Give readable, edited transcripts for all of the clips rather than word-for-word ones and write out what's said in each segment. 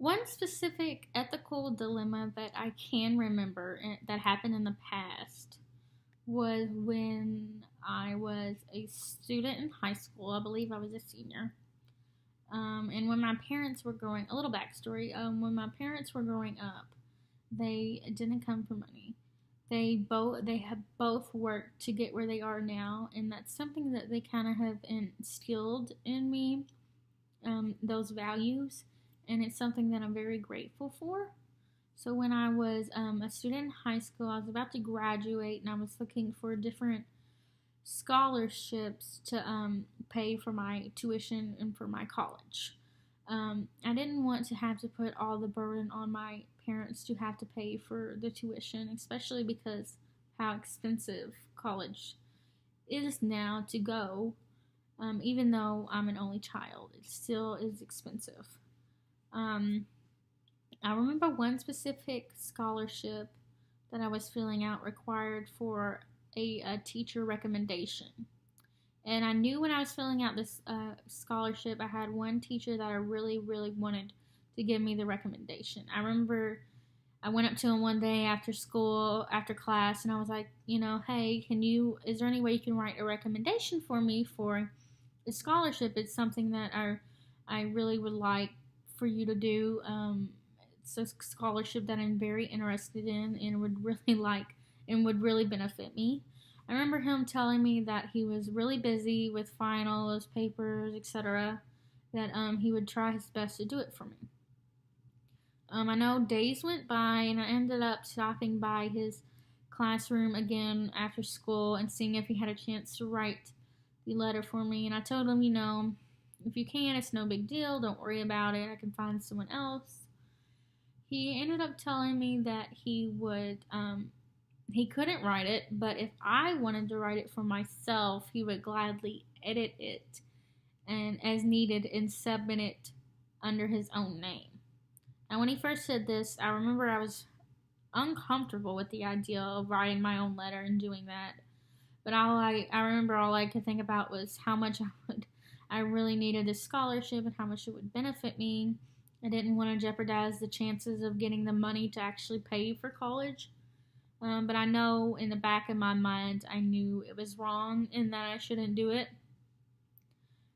One specific ethical dilemma that I can remember that happened in the past was when I was a student in high school. I believe I was a senior. And when my parents were growing, a little backstory. When my parents were growing up, they didn't come for money. They have both worked to get where they are now, and that's something that they kind of have instilled in me. Those values, and it's something that I'm very grateful for. So when I was a student in high school, I was about to graduate, and I was looking for different scholarships to pay for my tuition and for my college. I didn't want to have to put all the burden on my parents to have to pay for the tuition, especially because how expensive college is now to go. Even though I'm an only child, it still is expensive. Um, I remember one specific scholarship that I was filling out required for a teacher recommendation. And I knew when I was filling out this scholarship, I had one teacher that I really, really wanted to give me the recommendation. I remember I went up to him one day after school, after class, and I was like, hey, is there any way you can write a recommendation for me for the scholarship? It's something that I really would like for you to do. It's a scholarship that I'm very interested in and would really like and would really benefit me. I remember him telling me that he was really busy with finals, papers, etc. That he would try his best to do it for me. I know days went by, and I ended up stopping by his classroom again after school and seeing if he had a chance to write the letter for me. And I told him, if you can, it's no big deal. Don't worry about it. I can find someone else. He ended up telling me that he couldn't write it, but if I wanted to write it for myself, he would gladly edit it and as needed and submit it under his own name. And when he first said this, I remember I was uncomfortable with the idea of writing my own letter and doing that. But I remember all I could think about was how much I really needed this scholarship and how much it would benefit me. I didn't want to jeopardize the chances of getting the money to actually pay for college. But I know in the back of my mind, I knew it was wrong and that I shouldn't do it.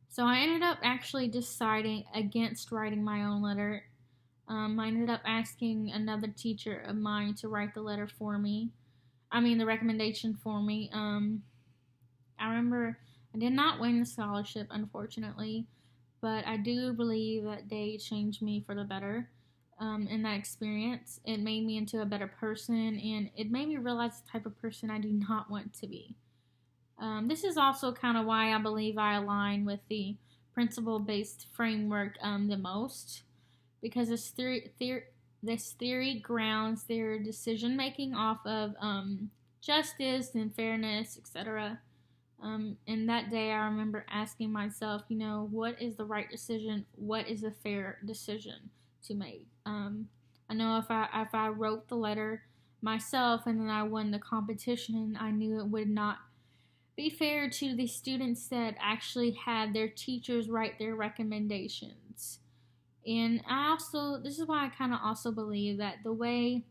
So I ended up actually deciding against writing my own letter. I ended up asking another teacher of mine to write the letter for me. The recommendation for me. I remember I did not win the scholarship, unfortunately, but I do believe that they changed me for the better. In that experience, it made me into a better person, and it made me realize the type of person I do not want to be. This is also kind of why I believe I align with the principle-based framework the most, because this theory grounds their decision making off of justice and fairness, etc. And that day, I remember asking myself, what is the right decision? What is a fair decision to make? I know if I wrote the letter myself and then I won the competition, I knew it would not be fair to the students that actually had their teachers write their recommendations. And this is why I kind of also believe that the way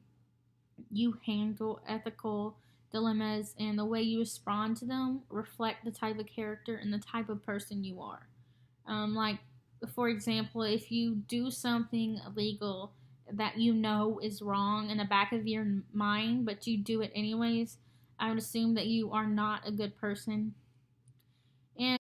you handle ethical dilemmas and the way you respond to them reflect the type of character and the type of person you are. Like, for example, if you do something illegal that is wrong in the back of your mind, but you do it anyways, I would assume that you are not a good person.